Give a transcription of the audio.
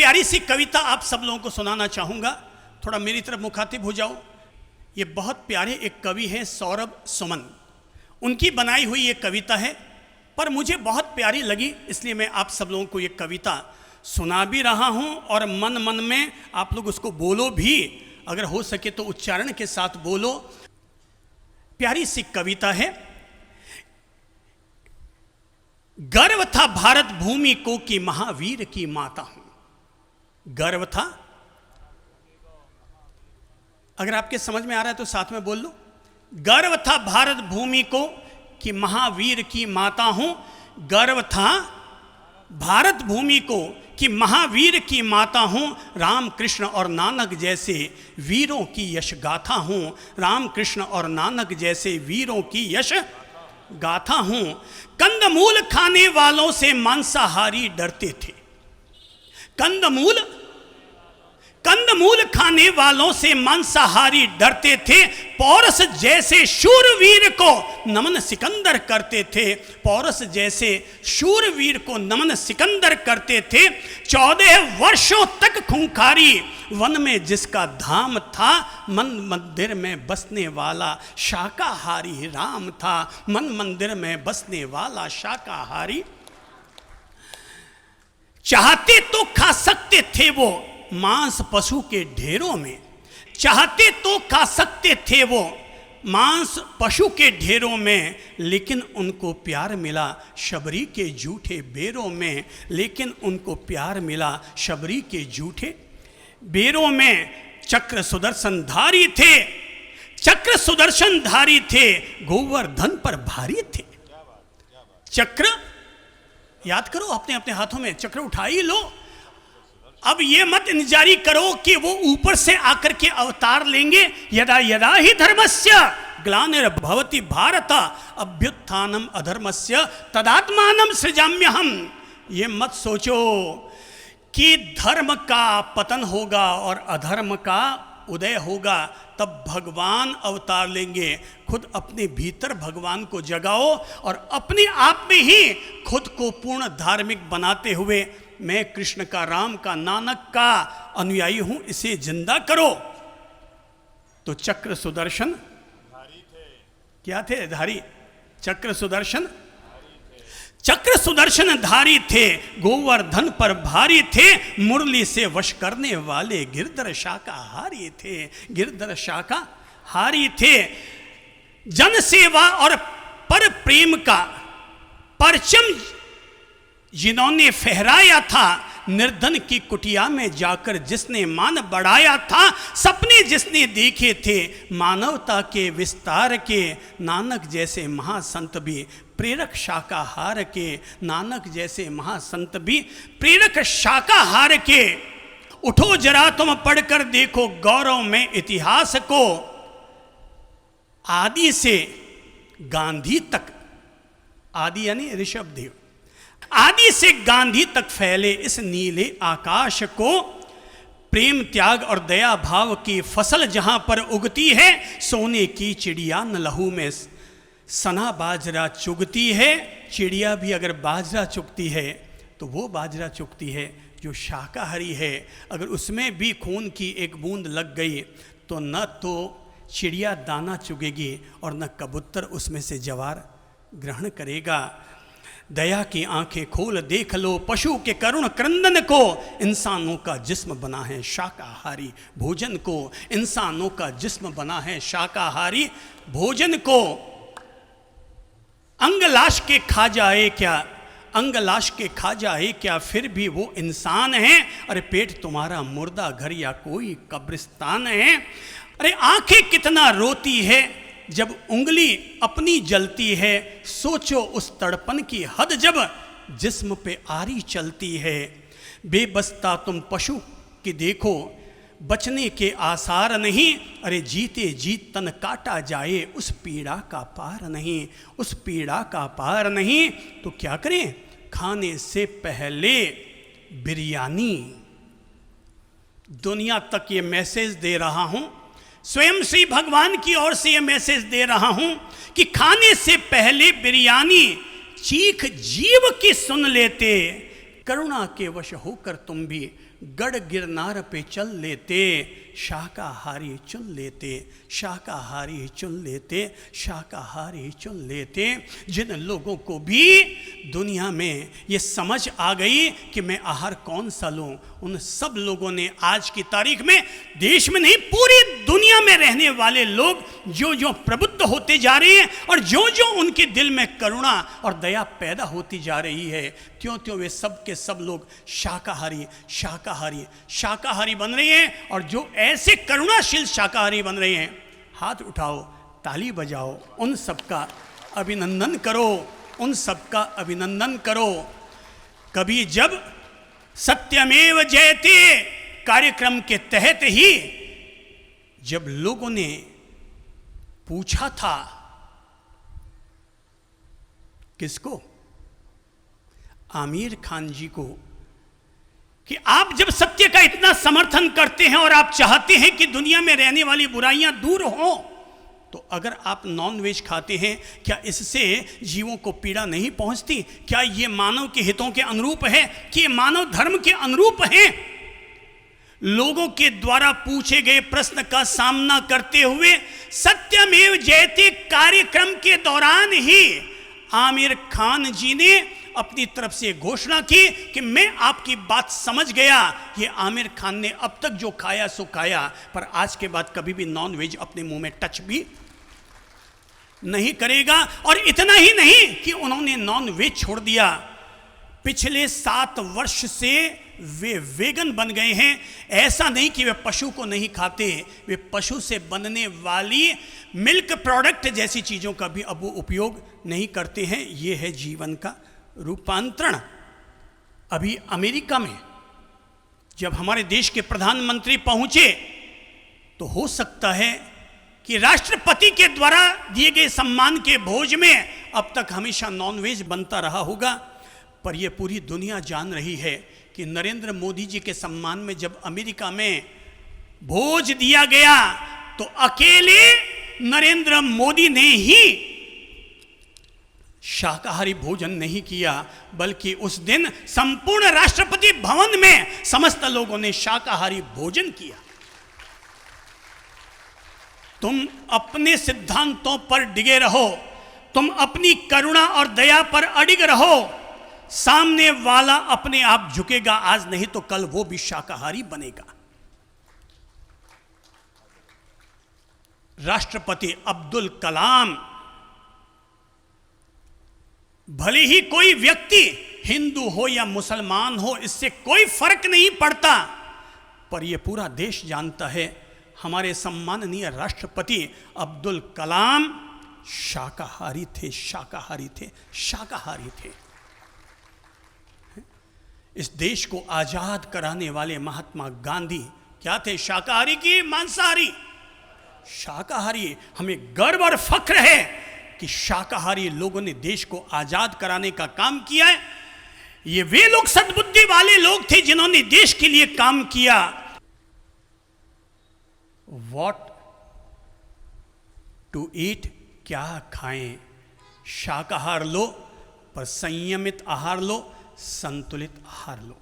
प्यारी सी कविता आप सब लोगों को सुनाना चाहूँगा। थोड़ा मेरी तरफ मुखातिब हो जाओ। ये बहुत प्यारे एक कवि हैं सौरभ सुमन, उनकी बनाई हुई ये कविता है, पर मुझे बहुत प्यारी लगी, इसलिए मैं आप सब लोगों को ये कविता सुना भी रहा हूँ और मन मन में आप लोग उसको बोलो भी, अगर हो सके तो उच्चारण के साथ बोलो। प्यारी सी कविता है। गर्व था भारत भूमि को कि महावीर की माता हूं। गर्व था, अगर आपके समझ में आ रहा है तो साथ में बोल लो। गर्व था भारत भूमि को कि महावीर की माता हूं। गर्व था भारत भूमि को कि महावीर की माता हूं। राम कृष्ण और नानक जैसे वीरों की यश गाथा हूं। राम कृष्ण और नानक जैसे वीरों की यश गाथा हूं। कंदमूल खाने वालों से मांसाहारी डरते थे। कंदमूल खाने वालों से मांसाहारी डरते थे। पौरस जैसे शूरवीर को नमन सिकंदर करते थे। पौरस जैसे शूरवीर को नमन सिकंदर करते थे। 14 वर्षों तक खूंखारी वन में जिसका धाम था। मन मंदिर में बसने वाला शाकाहारी राम था। मन मंदिर में बसने वाला शाकाहारी। चाहते तो खा सकते थे वो मांस पशु के ढेरों में। चाहते तो खा सकते थे वो मांस पशु के ढेरों में, लेकिन उनको प्यार मिला शबरी के झूठे बेरों में। लेकिन उनको प्यार मिला शबरी के झूठे बेरों में। चक्र सुदर्शन धारी थे। चक्र सुदर्शन धारी थे। गोवर्धन पर भारी थे। चक्र याद करो, अपने अपने हाथों में चक्र उठा ही लो। अब ये मत इंतजारी करो कि वो ऊपर से आकर के अवतार लेंगे। यदा यदा ही धर्मस्य ग्लानिर्भवति भारत अभ्युत्थानम अधर्मस्य तदात्मानं सृजाम्यहम्। ये मत सोचो कि धर्म का पतन होगा और अधर्म का उदय होगा, तब भगवान अवतार लेंगे। खुद अपने भीतर भगवान को जगाओ और अपने आप में ही खुद को पूर्ण धार्मिक बनाते हुए मैं कृष्ण का, राम का, नानक का अनुयायी हूं, इसे जिंदा करो। तो चक्र सुदर्शन धारी थे। क्या थे? धारी। चक्र सुदर्शन चक्र सुदर्शन धारी थे। गोवर्धन पर भारी थे। मुरली से वश करने वाले गिरधर शाकाहारी थे। गिरधर शाकाहारी थे। जन सेवा और पर प्रेम का परचम जिन्होंने फहराया था। निर्धन की कुटिया में जाकर जिसने मान बढ़ाया था। सपने जिसने देखे थे मानवता के विस्तार के। नानक जैसे महासंत भी प्रेरक शाकाहार के। नानक जैसे महासंत भी प्रेरक शाकाहार के। उठो जरा तुम पढ़कर देखो गौरव में इतिहास को। आदि से गांधी तक, आदि यानी ऋषभदेव, आदि से गांधी तक फैले इस नीले आकाश को। प्रेम त्याग और दया भाव की फसल जहां पर उगती है। सोने की चिड़िया न लहू में सना बाजरा चुगती है। चिड़िया भी अगर बाजरा चुगती है तो वो बाजरा चुगती है जो शाकाहारी है। अगर उसमें भी खून की एक बूंद लग गई तो न तो चिड़िया दाना चुगेगी और न कबूतर उसमें से जवार ग्रहण करेगा। दया की आंखें खोल देख लो पशु के करुण क्रंदन को। इंसानों का जिस्म बना है शाकाहारी भोजन को। इंसानों का जिस्म बना है शाकाहारी भोजन को। अंग लाश के खा जाए क्या, अंग लाश के खा जाए क्या, फिर भी वो इंसान है। अरे पेट तुम्हारा मुर्दा घर या कोई कब्रिस्तान है। अरे आंखें कितना रोती है जब उंगली अपनी जलती है। सोचो उस तड़पन की हद जब जिस्म पे आरी चलती है। बेबस्ता तुम पशु की देखो बचने के आसार नहीं। अरे जीते जीत तन काटा जाए उस पीड़ा का पार नहीं। उस पीड़ा का पार नहीं तो क्या करें? खाने से पहले बिरयानी। दुनिया तक ये मैसेज दे रहा हूं, स्वयं श्री भगवान की ओर से ये मैसेज दे रहा हूं कि खाने से पहले बिरयानी चीख जीव की सुन लेते। करुणा के वश होकर तुम भी गढ़ गिरनार पे चल लेते, शाकाहारी चुन लेते, शाकाहारी चुन लेते, शाकाहारी चुन लेते। जिन लोगों को भी दुनिया में ये समझ आ गई कि मैं आहार कौन सा लूं, उन सब लोगों ने आज की तारीख में, देश में नहीं पूरी दुनिया में रहने वाले लोग जो जो प्रबुद्ध होते जा रहे हैं और जो जो उनके दिल में करुणा और दया पैदा होती जा रही है, त्यों त्यों वे सब के सब लोग शाकाहारी शाकाहारी शाकाहारी बन रहे हैं। और जो ऐसे करुणाशील शाकाहारी बन रहे हैं, हाथ उठाओ, ताली बजाओ, उन सबका अभिनंदन करो, उन सबका अभिनंदन करो। कभी जब सत्यमेव जयते कार्यक्रम के तहत ही जब लोगों ने पूछा था, किसको? आमिर खान जी को, कि आप जब सत्य का इतना समर्थन करते हैं और आप चाहते हैं कि दुनिया में रहने वाली बुराइयां दूर हों, तो अगर आप नॉन वेज खाते हैं, क्या इससे जीवों को पीड़ा नहीं पहुंचती? क्या ये मानव के हितों के अनुरूप है कि ये मानव धर्म के अनुरूप है? लोगों के द्वारा पूछे गए प्रश्न का सामना करते हुए सत्यमेव जयते कार्यक्रम के दौरान ही आमिर खान जी ने अपनी तरफ से घोषणा की कि मैं आपकी बात समझ गया। ये आमिर खान ने अब तक जो खाया सो खाया, पर आज के बाद कभी भी नॉन वेज अपने मुंह में टच भी नहीं करेगा। और इतना ही नहीं कि उन्होंने नॉन वेज छोड़ दिया, पिछले 7 वर्ष से वे वेगन बन गए हैं। ऐसा नहीं कि वे पशु को नहीं खाते, वे पशु से बनने वाली मिल्क प्रोडक्ट जैसी चीज़ों का भी अब वो उपयोग नहीं करते हैं। ये है जीवन का रूपांतरण। अभी अमेरिका में जब हमारे देश के प्रधानमंत्री पहुंचे, तो हो सकता है कि राष्ट्रपति के द्वारा दिए गए सम्मान के भोज में अब तक हमेशा नॉनवेज बनता रहा होगा, पर यह पूरी दुनिया जान रही है कि नरेंद्र मोदी जी के सम्मान में जब अमेरिका में भोज दिया गया, तो अकेले नरेंद्र मोदी ने ही शाकाहारी भोजन नहीं किया, बल्कि उस दिन संपूर्ण राष्ट्रपति भवन में समस्त लोगों ने शाकाहारी भोजन किया। तुम अपने सिद्धांतों पर डिगे रहो, तुम अपनी करुणा और दया पर अडिग रहो, सामने वाला अपने आप झुकेगा, आज नहीं तो कल वो भी शाकाहारी बनेगा। राष्ट्रपति अब्दुल कलाम, भले ही कोई व्यक्ति हिंदू हो या मुसलमान हो, इससे कोई फर्क नहीं पड़ता, पर यह पूरा देश जानता है हमारे सम्माननीय राष्ट्रपति अब्दुल कलाम शाकाहारी थे, शाकाहारी थे, शाकाहारी थे। इस देश को आजाद कराने वाले महात्मा गांधी क्या थे? शाकाहारी की मांसाहारी? शाकाहारी। हमें गर्व और फख्र है कि शाकाहारी लोगों ने देश को आजाद कराने का काम किया है। ये वे लोग सद्बुद्धि वाले लोग थे जिन्होंने देश के लिए काम किया। वॉट टू ईट, क्या खाएं? शाकाहार लो, पर संयमित आहार लो, संतुलित आहार लो।